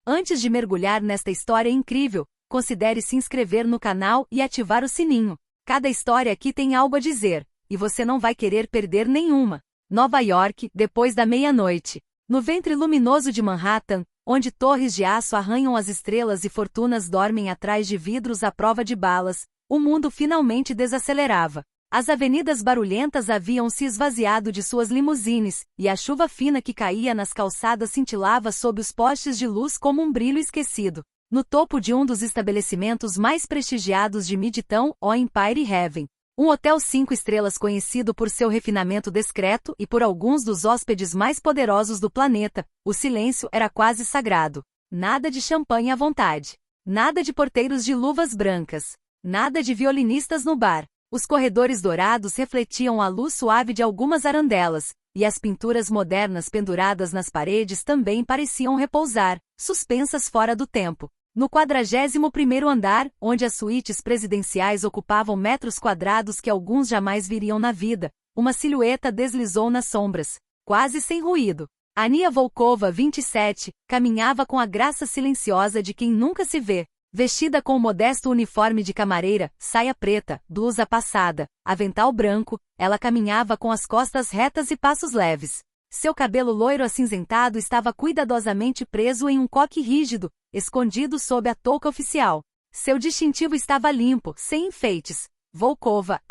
Antes de mergulhar nesta história incrível, considere se inscrever no canal e ativar o sininho. Cada história aqui tem algo a dizer, e você não vai querer perder nenhuma. Nova York, depois da meia-noite. No ventre luminoso de Manhattan, onde torres de aço arranham as estrelas e fortunas dormem atrás de vidros à prova de balas, o mundo finalmente desacelerava. As avenidas barulhentas haviam se esvaziado de suas limusines, e a chuva fina que caía nas calçadas cintilava sob os postes de luz como um brilho esquecido. No topo de um dos estabelecimentos mais prestigiados de Midtown, o Empire Heaven, um hotel 5 estrelas conhecido por seu refinamento discreto e por alguns dos hóspedes mais poderosos do planeta, o silêncio era quase sagrado. Nada de champanhe à vontade. Nada de porteiros de luvas brancas. Nada de violinistas no bar. Os corredores dourados refletiam a luz suave de algumas arandelas, e as pinturas modernas penduradas nas paredes também pareciam repousar, suspensas fora do tempo. No 41º andar, onde as suítes presidenciais ocupavam metros quadrados que alguns jamais viriam na vida, uma silhueta deslizou nas sombras, quase sem ruído. Ania Volkova, 27, caminhava com a graça silenciosa de quem nunca se vê. Vestida com o modesto uniforme de camareira, saia preta, blusa passada, avental branco, ela caminhava com as costas retas e passos leves. Seu cabelo loiro acinzentado estava cuidadosamente preso em um coque rígido, escondido sob a touca oficial. Seu distintivo estava limpo, sem enfeites. Volkova,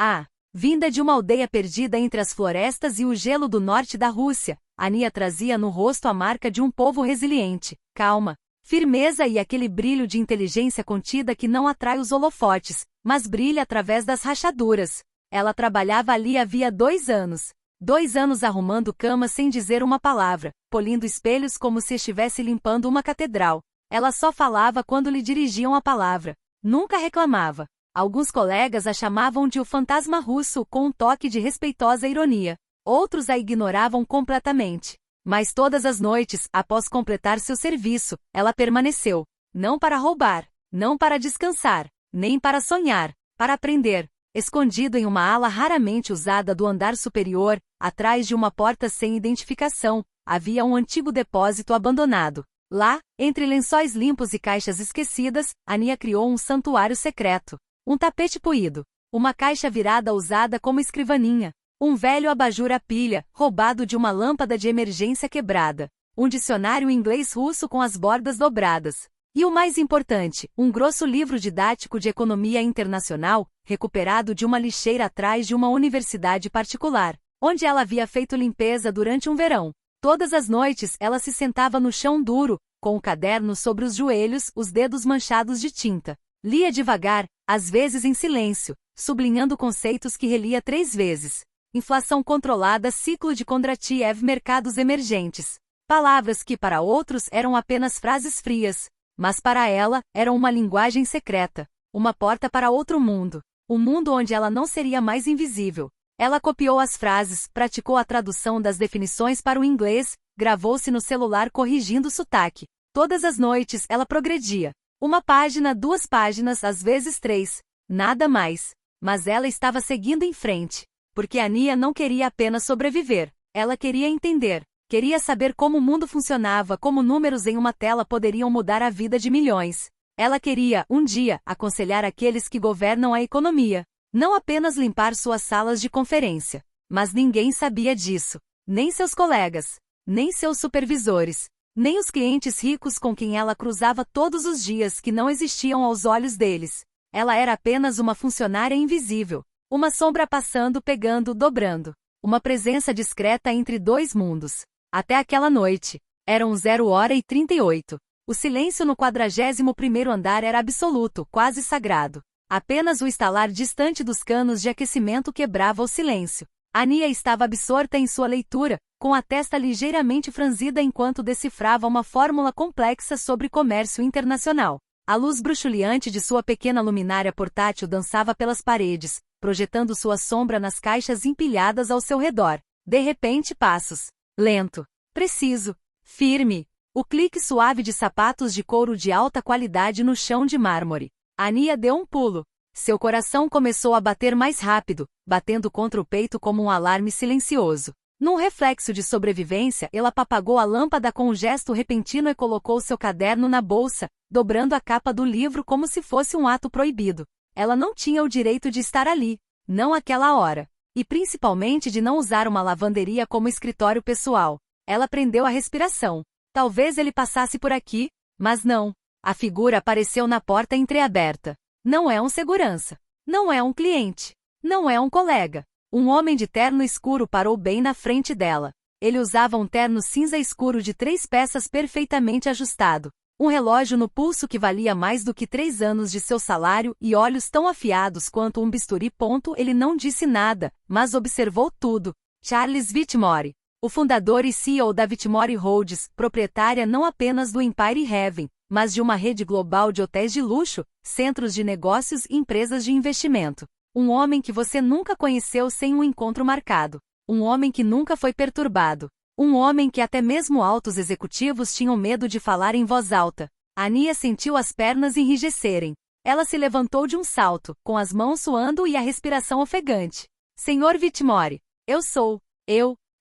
vinda de uma aldeia perdida entre as florestas e o gelo do norte da Rússia, Ania trazia no rosto a marca de um povo resiliente, calma, firmeza e aquele brilho de inteligência contida que não atrai os holofotes, mas brilha através das rachaduras. Ela trabalhava ali havia 2 anos. 2 anos arrumando camas sem dizer uma palavra, polindo espelhos como se estivesse limpando uma catedral. Ela só falava quando lhe dirigiam a palavra. Nunca reclamava. Alguns colegas a chamavam de o fantasma russo com um toque de respeitosa ironia. Outros a ignoravam completamente. Mas todas as noites, após completar seu serviço, ela permaneceu. Não para roubar, não para descansar, nem para sonhar, para aprender. Escondido em uma ala raramente usada do andar superior, atrás de uma porta sem identificação, havia um antigo depósito abandonado. Lá, entre lençóis limpos e caixas esquecidas, Ania criou um santuário secreto. Um tapete poído. Uma caixa virada usada como escrivaninha. Um velho abajur a pilha, roubado de uma lâmpada de emergência quebrada. Um dicionário inglês-russo com as bordas dobradas. E o mais importante, um grosso livro didático de economia internacional, recuperado de uma lixeira atrás de uma universidade particular, onde ela havia feito limpeza durante um verão. Todas as noites ela se sentava no chão duro, com o caderno sobre os joelhos, os dedos manchados de tinta. Lia devagar, às vezes em silêncio, sublinhando conceitos que relia 3 vezes. Inflação controlada, ciclo de Kondratiev, mercados emergentes. Palavras que para outros eram apenas frases frias, mas para ela, eram uma linguagem secreta, uma porta para outro mundo, um mundo onde ela não seria mais invisível. Ela copiou as frases, praticou a tradução das definições para o inglês, gravou-se no celular corrigindo o sotaque. Todas as noites ela progredia. 1 página, 2 páginas, às vezes 3. Nada mais. Mas ela estava seguindo em frente. Porque Ania não queria apenas sobreviver, ela queria entender, queria saber como o mundo funcionava, como números em uma tela poderiam mudar a vida de milhões. Ela queria, um dia, aconselhar aqueles que governam a economia, não apenas limpar suas salas de conferência. Mas ninguém sabia disso, nem seus colegas, nem seus supervisores, nem os clientes ricos com quem ela cruzava todos os dias que não existiam aos olhos deles. Ela era apenas uma funcionária invisível. Uma sombra passando, pegando, dobrando. Uma presença discreta entre 2 mundos. Até aquela noite. Eram 0h38. O silêncio no 41º andar era absoluto, quase sagrado. Apenas o estalar distante dos canos de aquecimento quebrava o silêncio. Ania estava absorta em sua leitura, com a testa ligeiramente franzida enquanto decifrava uma fórmula complexa sobre comércio internacional. A luz bruxuleante de sua pequena luminária portátil dançava pelas paredes, projetando sua sombra nas caixas empilhadas ao seu redor. De repente, passos. Lento. Preciso. Firme. O clique suave de sapatos de couro de alta qualidade no chão de mármore. Ania deu um pulo. Seu coração começou a bater mais rápido, batendo contra o peito como um alarme silencioso. Num reflexo de sobrevivência, ela apagou a lâmpada com um gesto repentino e colocou seu caderno na bolsa, dobrando a capa do livro como se fosse um ato proibido. Ela não tinha o direito de estar ali, não àquela hora. E principalmente de não usar uma lavanderia como escritório pessoal. Ela prendeu a respiração. Talvez ele passasse por aqui, mas não. A figura apareceu na porta entreaberta. Não é um segurança. Não é um cliente. Não é um colega. Um homem de terno escuro parou bem na frente dela. Ele usava um terno cinza escuro de 3 peças perfeitamente ajustado. Um relógio no pulso que valia mais do que 3 anos de seu salário e olhos tão afiados quanto um bisturi. Ele não disse nada, mas observou tudo. Charles Whitmore, o fundador e CEO da Whitmore Holdings, proprietária não apenas do Empire Heaven, mas de uma rede global de hotéis de luxo, centros de negócios e empresas de investimento. Um homem que você nunca conheceu sem um encontro marcado. Um homem que nunca foi perturbado. Um homem que até mesmo altos executivos tinham medo de falar em voz alta. Ania sentiu as pernas enrijecerem. Ela se levantou de um salto, com as mãos suando e a respiração ofegante. Senhor Whitmore, eu sou.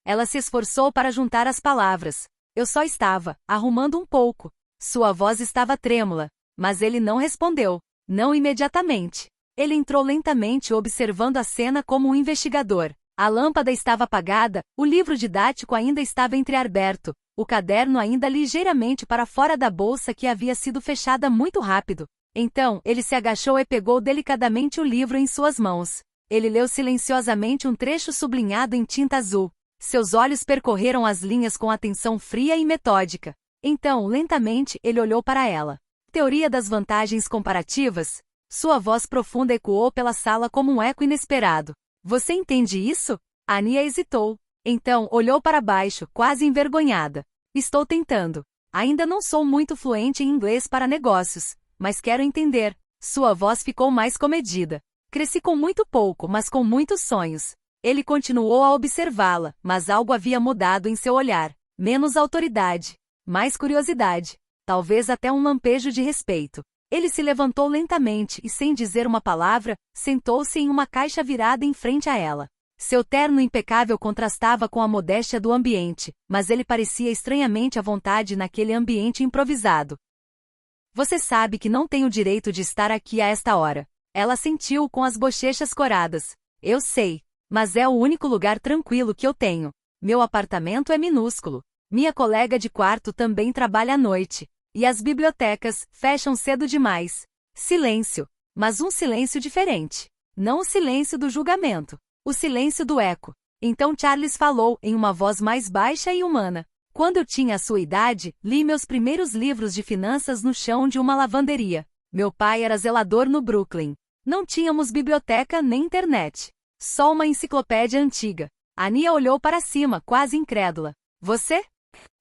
Ela se esforçou para juntar as palavras. Eu só estava arrumando um pouco. Sua voz estava trêmula, mas ele não respondeu. Não imediatamente. Ele entrou lentamente observando a cena como um investigador. A lâmpada estava apagada, o livro didático ainda estava entreaberto, o caderno ainda ligeiramente para fora da bolsa que havia sido fechada muito rápido. Então, ele se agachou e pegou delicadamente o livro em suas mãos. Ele leu silenciosamente um trecho sublinhado em tinta azul. Seus olhos percorreram as linhas com atenção fria e metódica. Então, lentamente, ele olhou para ela. Teoria das vantagens comparativas? Sua voz profunda ecoou pela sala como um eco inesperado. Você entende isso? Ania hesitou. Então, olhou para baixo, quase envergonhada. Estou tentando. Ainda não sou muito fluente em inglês para negócios, mas quero entender. Sua voz ficou mais comedida. Cresci com muito pouco, mas com muitos sonhos. Ele continuou a observá-la, mas algo havia mudado em seu olhar. Menos autoridade. Mais curiosidade. Talvez até um lampejo de respeito. Ele se levantou lentamente e, sem dizer uma palavra, sentou-se em uma caixa virada em frente a ela. Seu terno impecável contrastava com a modéstia do ambiente, mas ele parecia estranhamente à vontade naquele ambiente improvisado. Você sabe que não tenho direito de estar aqui a esta hora. Ela sentiu com as bochechas coradas. Eu sei, mas é o único lugar tranquilo que eu tenho. Meu apartamento é minúsculo. Minha colega de quarto também trabalha à noite. E as bibliotecas fecham cedo demais. Silêncio. Mas um silêncio diferente. Não o silêncio do julgamento. O silêncio do eco. Então Charles falou em uma voz mais baixa e humana. Quando eu tinha a sua idade, li meus primeiros livros de finanças no chão de uma lavanderia. Meu pai era zelador no Brooklyn. Não tínhamos biblioteca nem internet. Só uma enciclopédia antiga. Ania olhou para cima, quase incrédula. Você?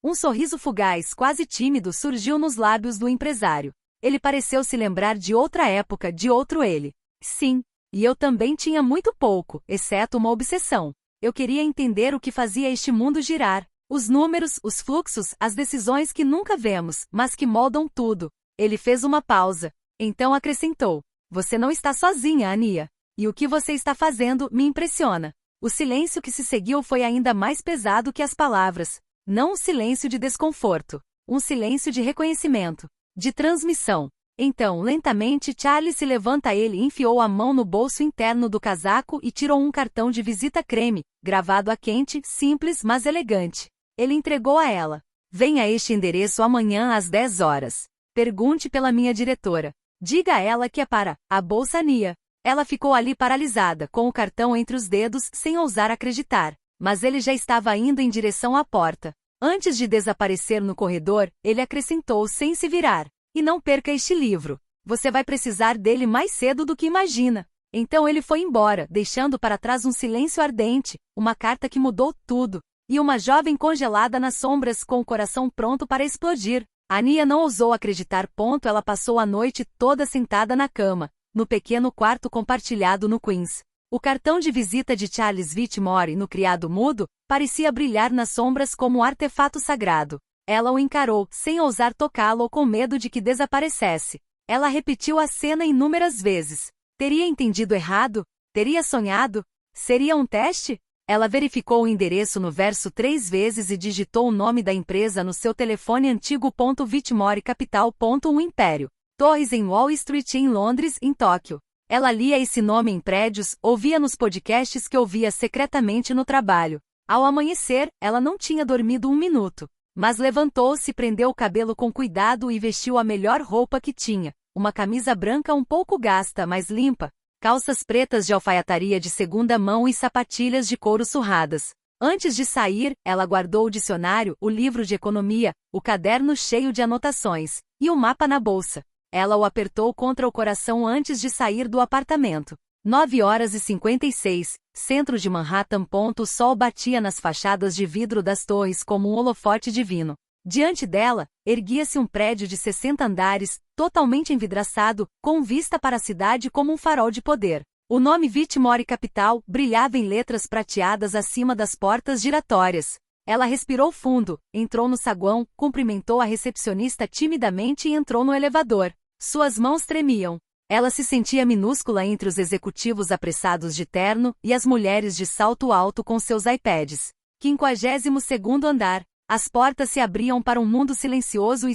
Um sorriso fugaz, quase tímido, surgiu nos lábios do empresário. Ele pareceu se lembrar de outra época, de outro ele. Sim, e eu também tinha muito pouco, exceto uma obsessão. Eu queria entender o que fazia este mundo girar. Os números, os fluxos, as decisões que nunca vemos, mas que moldam tudo. Ele fez uma pausa. Então acrescentou. Você não está sozinha, Ania. E o que você está fazendo me impressiona. O silêncio que se seguiu foi ainda mais pesado que as palavras. Não um silêncio de desconforto. Um silêncio de reconhecimento. De transmissão. Então, lentamente, Charles se levanta ele enfiou a mão no bolso interno do casaco e tirou um cartão de visita creme, gravado a quente, simples mas elegante. Ele entregou a ela. Venha a este endereço amanhã às 10 horas. Pergunte pela minha diretora. Diga a ela que é para a Bolsa Ania. Ela ficou ali paralisada, com o cartão entre os dedos, sem ousar acreditar. Mas ele já estava indo em direção à porta. Antes de desaparecer no corredor, ele acrescentou sem se virar. E não perca este livro. Você vai precisar dele mais cedo do que imagina. Então ele foi embora, deixando para trás um silêncio ardente, uma carta que mudou tudo. E uma jovem congelada nas sombras com o coração pronto para explodir. Ania não ousou acreditar. Ela passou a noite toda sentada na cama, no pequeno quarto compartilhado no Queens. O cartão de visita de Charles Whitmore no criado mudo parecia brilhar nas sombras como um artefato sagrado. Ela o encarou, sem ousar tocá-lo ou com medo de que desaparecesse. Ela repetiu a cena inúmeras vezes. Teria entendido errado? Teria sonhado? Seria um teste? Ela verificou o endereço no verso 3 vezes e digitou o nome da empresa no seu telefone antigo. Whitmore Capital. Império. Torres em Wall Street em Londres, em Tóquio. Ela lia esse nome em prédios, ouvia nos podcasts que ouvia secretamente no trabalho. Ao amanhecer, ela não tinha dormido um minuto. Mas levantou-se, prendeu o cabelo com cuidado e vestiu a melhor roupa que tinha. Uma camisa branca um pouco gasta, mas limpa. Calças pretas de alfaiataria de segunda mão e sapatilhas de couro surradas. Antes de sair, ela guardou o dicionário, o livro de economia, o caderno cheio de anotações, e o mapa na bolsa. Ela o apertou contra o coração antes de sair do apartamento. 9h56, centro de Manhattan. O sol batia nas fachadas de vidro das torres como um holofote divino. Diante dela, erguia-se um prédio de 60 andares, totalmente envidraçado, com vista para a cidade como um farol de poder. O nome Whitmore Capital brilhava em letras prateadas acima das portas giratórias. Ela respirou fundo, entrou no saguão, cumprimentou a recepcionista timidamente e entrou no elevador. Suas mãos tremiam. Ela se sentia minúscula entre os executivos apressados de terno e as mulheres de salto alto com seus iPads. 52º andar. As portas se abriam para um mundo silencioso,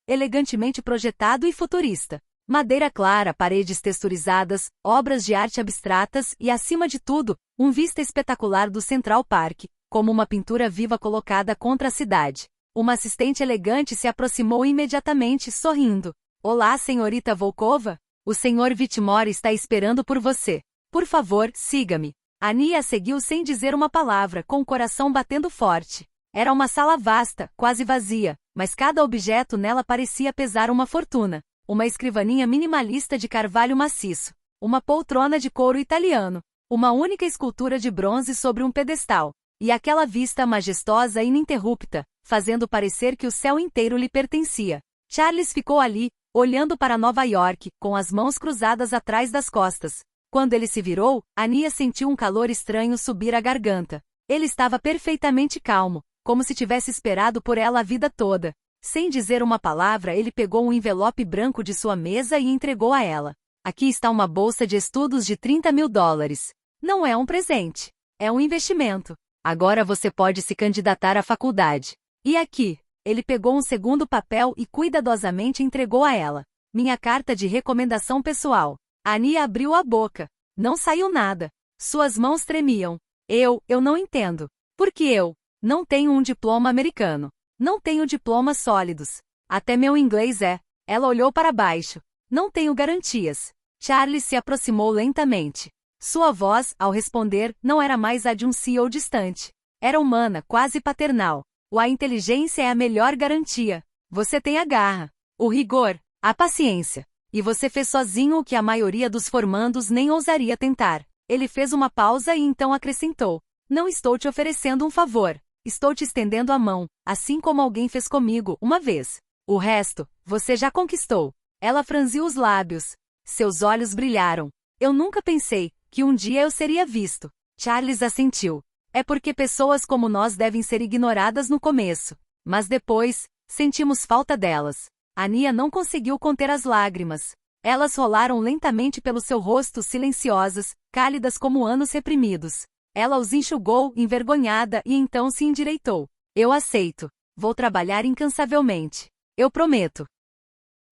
elegantemente projetado e futurista. Madeira clara, paredes texturizadas, obras de arte abstratas e, acima de tudo, vista espetacular do Central Park, como uma pintura viva colocada contra a cidade. Uma assistente elegante se aproximou imediatamente, sorrindo. Olá, senhorita Volkova. O senhor Whitmore está esperando por você. Por favor, siga-me. Ania seguiu sem dizer uma palavra, com o coração batendo forte. Era uma sala vasta, quase vazia, mas cada objeto nela parecia pesar uma fortuna. Uma escrivaninha minimalista de carvalho maciço. Uma poltrona de couro italiano. Uma única escultura de bronze sobre um pedestal. E aquela vista majestosa e ininterrupta, fazendo parecer que o céu inteiro lhe pertencia. Charles ficou ali, olhando para Nova York, com as mãos cruzadas atrás das costas. Quando ele se virou, Ania sentiu um calor estranho subir a garganta. Ele estava perfeitamente calmo, como se tivesse esperado por ela a vida toda. Sem dizer uma palavra, ele pegou um envelope branco de sua mesa e entregou a ela. Aqui está uma bolsa de estudos de $30.000. Não é um presente. É um investimento. Agora você pode se candidatar à faculdade. E aqui, ele pegou um segundo papel e cuidadosamente entregou a ela. Minha carta de recomendação pessoal. Ania abriu a boca. Não saiu nada. Suas mãos tremiam. Eu não entendo. Por que eu? Não tenho um diploma americano. Não tenho diplomas sólidos. Até meu inglês é. Ela olhou para baixo. Não tenho garantias. Charles se aproximou lentamente. Sua voz, ao responder, não era mais a de um CEO distante. Era humana, quase paternal. A inteligência é a melhor garantia. Você tem a garra, o rigor, a paciência. E você fez sozinho o que a maioria dos formandos nem ousaria tentar. Ele fez uma pausa e então acrescentou. Não estou te oferecendo um favor. Estou te estendendo a mão, assim como alguém fez comigo, uma vez. O resto, você já conquistou. Ela franziu os lábios. Seus olhos brilharam. Eu nunca pensei que um dia eu seria visto. Charles assentiu. É porque pessoas como nós devem ser ignoradas no começo. Mas depois, sentimos falta delas. Ania não conseguiu conter as lágrimas. Elas rolaram lentamente pelo seu rosto, silenciosas, cálidas como anos reprimidos. Ela os enxugou, envergonhada, e então se endireitou. Eu aceito. Vou trabalhar incansavelmente. Eu prometo.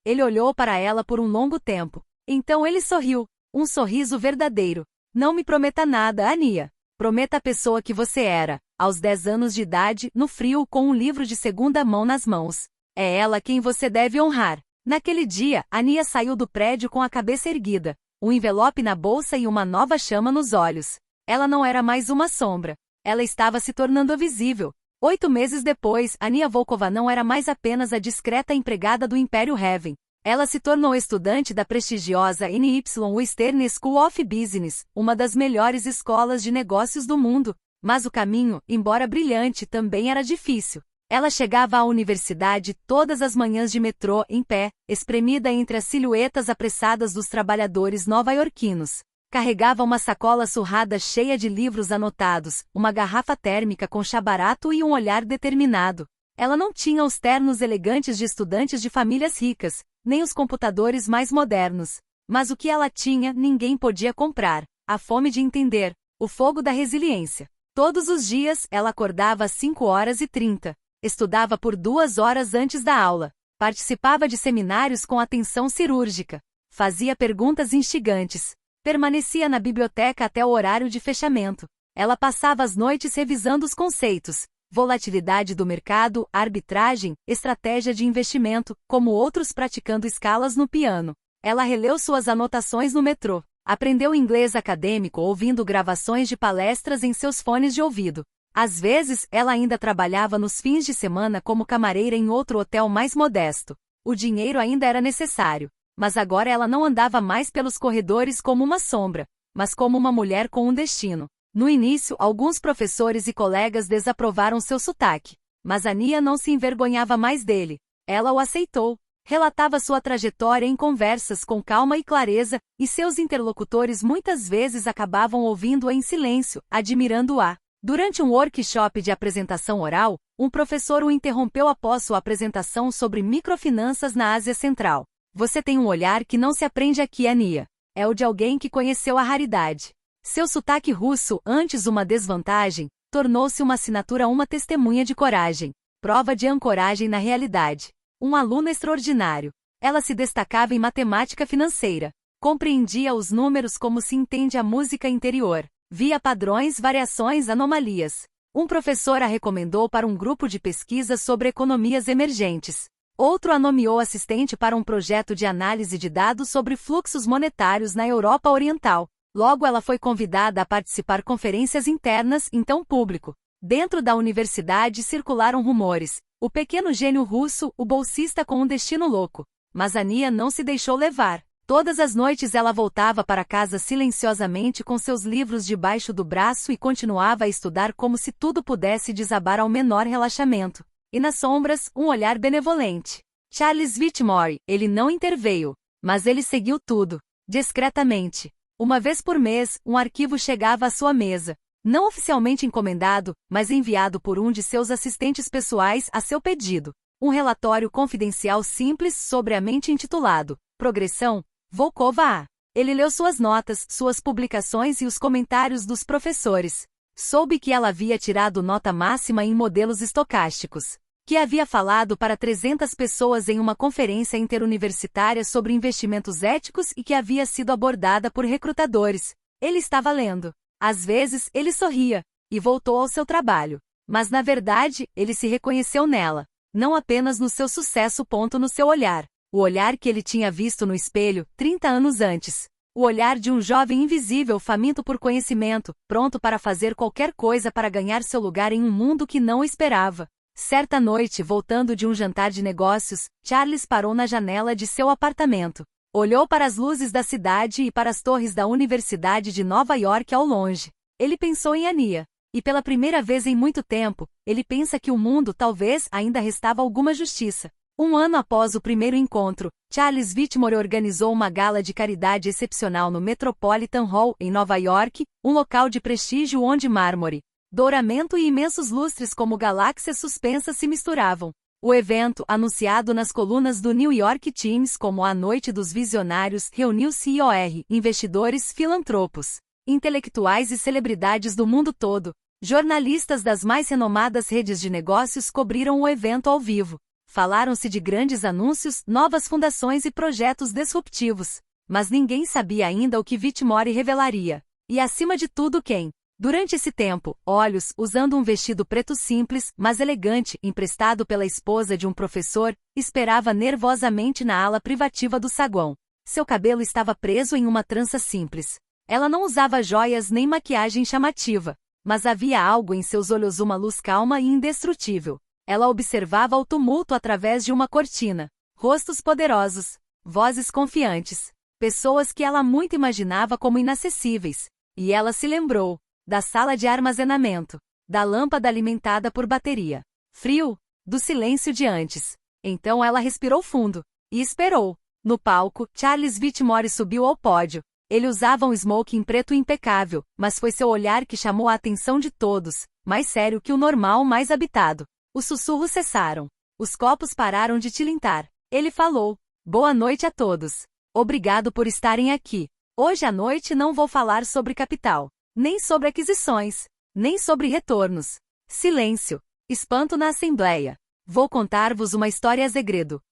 Ele olhou para ela por um longo tempo. Então ele sorriu. Um sorriso verdadeiro. Não me prometa nada, Ania. Prometa a pessoa que você era, aos 10 anos de idade, no frio, com um livro de segunda mão nas mãos. É ela quem você deve honrar. Naquele dia, Ania saiu do prédio com a cabeça erguida, um envelope na bolsa e uma nova chama nos olhos. Ela não era mais uma sombra. Ela estava se tornando visível. 8 meses depois, Ania Volkova não era mais apenas a discreta empregada do Império Heaven. Ela se tornou estudante da prestigiosa NY Western School of Business, uma das melhores escolas de negócios do mundo. Mas o caminho, embora brilhante, também era difícil. Ela chegava à universidade todas as manhãs de metrô, em pé, espremida entre as silhuetas apressadas dos trabalhadores nova-iorquinos. Carregava uma sacola surrada cheia de livros anotados, uma garrafa térmica com chá barato e um olhar determinado. Ela não tinha os ternos elegantes de estudantes de famílias ricas, nem os computadores mais modernos. Mas o que ela tinha, ninguém podia comprar. A fome de entender, O fogo da resiliência. Todos os dias, ela acordava às 5h30. Estudava por 2 horas antes da aula. Participava de seminários com atenção cirúrgica. Fazia perguntas instigantes. Permanecia na biblioteca até o horário de fechamento. Ela passava as noites revisando os conceitos. Volatilidade do mercado, arbitragem, estratégia de investimento, como outros praticando escalas no piano. Ela releu suas anotações no metrô. Aprendeu inglês acadêmico ouvindo gravações de palestras em seus fones de ouvido. Às vezes, ela ainda trabalhava nos fins de semana como camareira em outro hotel mais modesto. O dinheiro ainda era necessário. Mas agora ela não andava mais pelos corredores como uma sombra, mas como uma mulher com um destino. No início, alguns professores e colegas desaprovaram seu sotaque. Mas Ania não se envergonhava mais dele. Ela o aceitou. Relatava sua trajetória em conversas com calma e clareza, e seus interlocutores muitas vezes acabavam ouvindo-a em silêncio, admirando-a. Durante um workshop de apresentação oral, um professor o interrompeu após sua apresentação sobre microfinanças na Ásia Central. Você tem um olhar que não se aprende aqui, Ania. É o de alguém que conheceu a raridade. Seu sotaque russo, antes uma desvantagem, tornou-se uma assinatura, uma testemunha de coragem. Prova de ancoragem na realidade. Um aluno extraordinário. Ela se destacava em matemática financeira. Compreendia os números como se entende a música interior. Via padrões, variações, anomalias. Um professor a recomendou para um grupo de pesquisa sobre economias emergentes. Outro a nomeou assistente para um projeto de análise de dados sobre fluxos monetários na Europa Oriental. Logo ela foi convidada a participar conferências internas, então público. Dentro da universidade circularam rumores. O pequeno gênio russo, o bolsista com um destino louco. Mas Ania não se deixou levar. Todas as noites ela voltava para casa silenciosamente com seus livros debaixo do braço e continuava a estudar como se tudo pudesse desabar ao menor relaxamento. E nas sombras, um olhar benevolente. Charles Whitmore, ele não interveio. Mas ele seguiu tudo. Discretamente. Uma vez por mês, um arquivo chegava à sua mesa. Não oficialmente encomendado, mas enviado por um de seus assistentes pessoais a seu pedido. Um relatório confidencial simples sobre a mente intitulado Progressão, Volkova A. Ele leu suas notas, suas publicações e os comentários dos professores. Soube que ela havia tirado nota máxima em modelos estocásticos. Que havia falado para 300 pessoas em uma conferência interuniversitária sobre investimentos éticos e que havia sido abordada por recrutadores. Ele estava lendo. Às vezes, ele sorria, e voltou ao seu trabalho. Mas na verdade, ele se reconheceu nela. Não apenas no seu sucesso. No seu olhar. O olhar que ele tinha visto no espelho, 30 anos antes. O olhar de um jovem invisível faminto por conhecimento, pronto para fazer qualquer coisa para ganhar seu lugar em um mundo que não esperava. Certa noite, voltando de um jantar de negócios, Charles parou na janela de seu apartamento. Olhou para as luzes da cidade e para as torres da Universidade de Nova York ao longe. Ele pensou em Ania. E pela primeira vez em muito tempo, ele pensa que o mundo talvez ainda restava alguma justiça. Um ano após o primeiro encontro, Charles Whitmore organizou uma gala de caridade excepcional no Metropolitan Hall, em Nova York, um local de prestígio onde mármore, douramento e imensos lustres como galáxias suspensas se misturavam. O evento, anunciado nas colunas do New York Times como a Noite dos Visionários, reuniu CEOs, investidores, filantropos, intelectuais e celebridades do mundo todo. Jornalistas das mais renomadas redes de negócios cobriram o evento ao vivo. Falaram-se de grandes anúncios, novas fundações e projetos disruptivos. Mas ninguém sabia ainda o que Whitmore revelaria. E acima de tudo quem? Durante esse tempo, Olhos, usando um vestido preto simples, mas elegante, emprestado pela esposa de um professor, esperava nervosamente na ala privativa do saguão. Seu cabelo estava preso em uma trança simples. Ela não usava joias nem maquiagem chamativa, mas havia algo em seus olhos, uma luz calma e indestrutível. Ela observava o tumulto através de uma cortina. Rostos poderosos, vozes confiantes, pessoas que ela muito imaginava como inacessíveis. E ela se lembrou da sala de armazenamento, da lâmpada alimentada por bateria. Frio, do silêncio de antes. Então ela respirou fundo e esperou. No palco, Charles Whitmore subiu ao pódio. Ele usava um smoking preto impecável, mas foi seu olhar que chamou a atenção de todos, mais sério que o normal, mais habitado. Os sussurros cessaram. Os copos pararam de tilintar. Ele falou: "Boa noite a todos. Obrigado por estarem aqui. Hoje à noite não vou falar sobre capital. nem sobre aquisições, nem sobre retornos. Silêncio. Espanto na assembleia. Vou contar-vos uma história a segredo.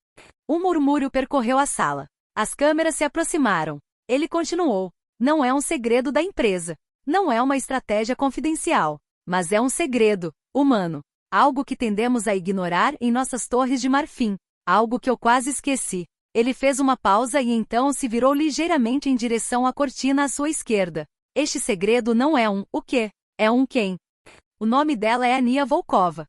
Um murmúrio percorreu a sala. As câmeras se aproximaram. Ele continuou. Não é um segredo da empresa. Não é uma estratégia confidencial. Mas é um segredo, humano. Algo que tendemos a ignorar em nossas torres de marfim. Algo que eu quase esqueci. Ele fez uma pausa e então se virou ligeiramente em direção à cortina à sua esquerda. Este segredo não é um o quê, é um quem. O nome dela é Ania Volkova.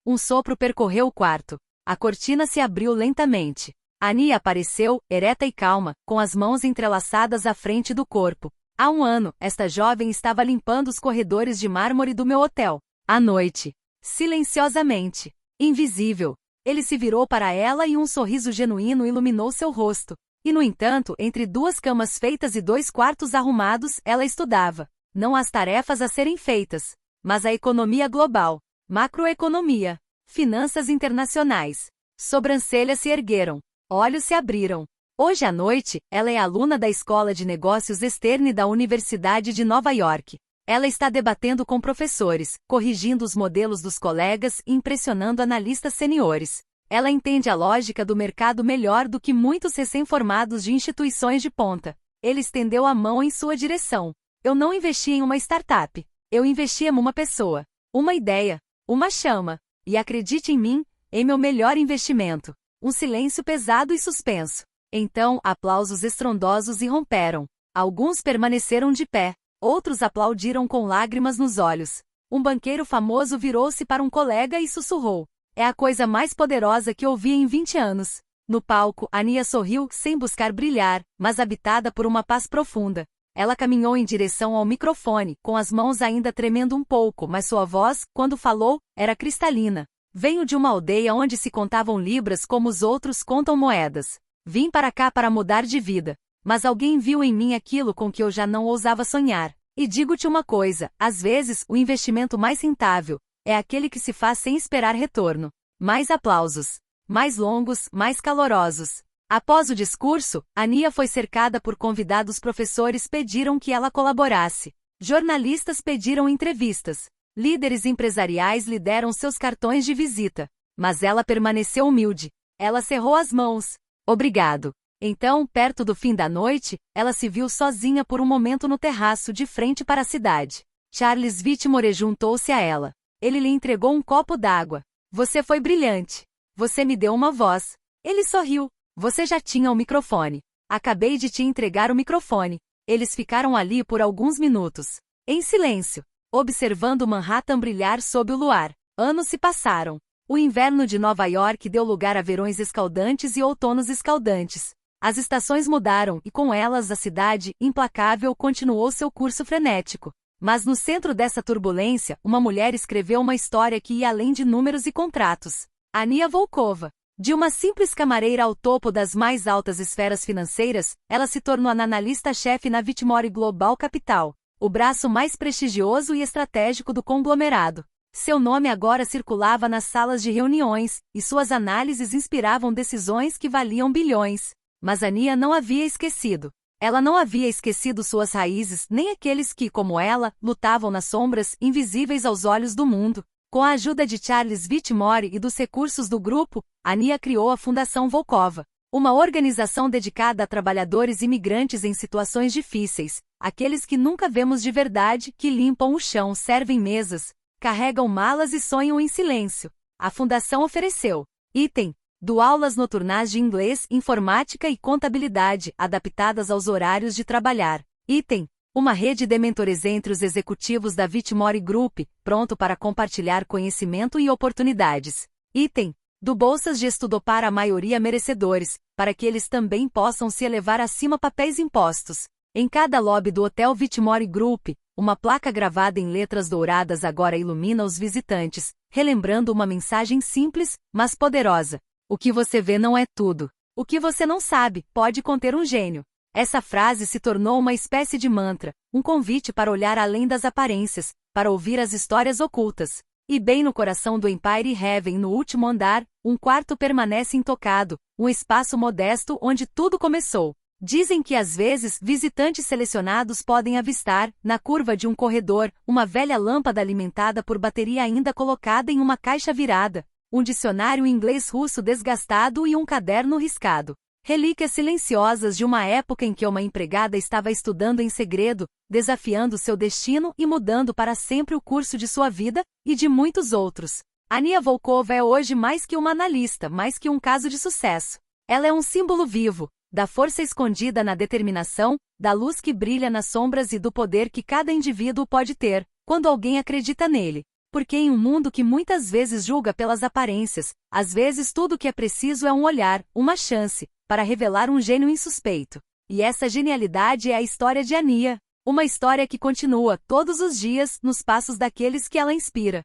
Um sopro percorreu o quarto. A cortina se abriu lentamente. Ania apareceu, ereta e calma, com as mãos entrelaçadas à frente do corpo. Há um ano, esta jovem estava limpando os corredores de mármore do meu hotel. À noite. Silenciosamente. Invisível. Ele se virou para ela e um sorriso genuíno iluminou seu rosto. E no entanto, entre duas camas feitas e 2 quartos arrumados, ela estudava. Não as tarefas a serem feitas, mas a economia global. Macroeconomia. Finanças internacionais. Sobrancelhas se ergueram. Olhos se abriram. Hoje à noite, ela é aluna da Escola de Negócios Stern da Universidade de Nova York. Ela está debatendo com professores, corrigindo os modelos dos colegas e impressionando analistas seniores. Ela entende a lógica do mercado melhor do que muitos recém-formados de instituições de ponta. Ele estendeu a mão em sua direção. Eu não investi em uma startup. Eu investi em uma pessoa. Uma ideia. Uma chama. E acredite em mim, em meu melhor investimento. Um silêncio pesado e suspenso. Então, aplausos estrondosos irromperam. Alguns permaneceram de pé. Outros aplaudiram com lágrimas nos olhos. Um banqueiro famoso virou-se para um colega e sussurrou. É a coisa mais poderosa que ouvi em 20 anos. No palco, Ania sorriu, sem buscar brilhar, mas habitada por uma paz profunda. Ela caminhou em direção ao microfone, com as mãos ainda tremendo um pouco, mas sua voz, quando falou, era cristalina. Venho de uma aldeia onde se contavam libras como os outros contam moedas. Vim para cá para mudar de vida. Mas alguém viu em mim aquilo com que eu já não ousava sonhar. E digo-te uma coisa, às vezes, o investimento mais rentável é aquele que se faz sem esperar retorno. Mais aplausos. Mais longos, mais calorosos. Após o discurso, Ania foi cercada por convidados. Professores pediram que ela colaborasse. Jornalistas pediram entrevistas. Líderes empresariais lhe deram seus cartões de visita. Mas ela permaneceu humilde. Ela cerrou as mãos. Obrigado. Então, perto do fim da noite, ela se viu sozinha por um momento no terraço de frente para a cidade. Charles Whitmore juntou-se a ela. Ele lhe entregou um copo d'água. Você foi brilhante. Você me deu uma voz. Ele sorriu. Você já tinha o microfone. Acabei de te entregar o microfone. Eles ficaram ali por alguns minutos, em silêncio, observando Manhattan brilhar sob o luar. Anos se passaram. O inverno de Nova York deu lugar a verões escaldantes e outonos escaldantes. As estações mudaram e com elas a cidade, implacável, continuou seu curso frenético. Mas no centro dessa turbulência, uma mulher escreveu uma história que ia além de números e contratos. Ania Volkova. De uma simples camareira ao topo das mais altas esferas financeiras, ela se tornou analista-chefe na Whitmore Global Capital, o braço mais prestigioso e estratégico do conglomerado. Seu nome agora circulava nas salas de reuniões, e suas análises inspiravam decisões que valiam bilhões. Mas Ania não havia esquecido. Ela não havia esquecido suas raízes, nem aqueles que, como ela, lutavam nas sombras, invisíveis aos olhos do mundo. Com a ajuda de Charles Whitmore e dos recursos do grupo, Ania criou a Fundação Volkova, uma organização dedicada a trabalhadores imigrantes em situações difíceis, aqueles que nunca vemos de verdade, que limpam o chão, servem mesas, carregam malas e sonham em silêncio. A fundação ofereceu item do aulas noturnas de inglês, informática e contabilidade, adaptadas aos horários de trabalhar. Item uma rede de mentores entre os executivos da Whitmore Group, pronto para compartilhar conhecimento e oportunidades. Item do bolsas de estudo para a maioria merecedores, para que eles também possam se elevar acima papéis impostos. Em cada lobby do Hotel Whitmore Group, uma placa gravada em letras douradas agora ilumina os visitantes, relembrando uma mensagem simples, mas poderosa. O que você vê não é tudo. O que você não sabe pode conter um gênio. Essa frase se tornou uma espécie de mantra, um convite para olhar além das aparências, para ouvir as histórias ocultas. E bem no coração do Empire Heaven, no último andar, um quarto permanece intocado, um espaço modesto onde tudo começou. Dizem que às vezes visitantes selecionados podem avistar, na curva de um corredor, uma velha lâmpada alimentada por bateria ainda colocada em uma caixa virada, um dicionário inglês-russo desgastado e um caderno riscado. Relíquias silenciosas de uma época em que uma empregada estava estudando em segredo, desafiando seu destino e mudando para sempre o curso de sua vida, e de muitos outros. Ania Volkova é hoje mais que uma analista, mais que um caso de sucesso. Ela é um símbolo vivo da força escondida na determinação, da luz que brilha nas sombras e do poder que cada indivíduo pode ter, quando alguém acredita nele. Porque em um mundo que muitas vezes julga pelas aparências, às vezes tudo o que é preciso é um olhar, uma chance, para revelar um gênio insuspeito. E essa genialidade é a história de Ania. Uma história que continua, todos os dias, nos passos daqueles que ela inspira.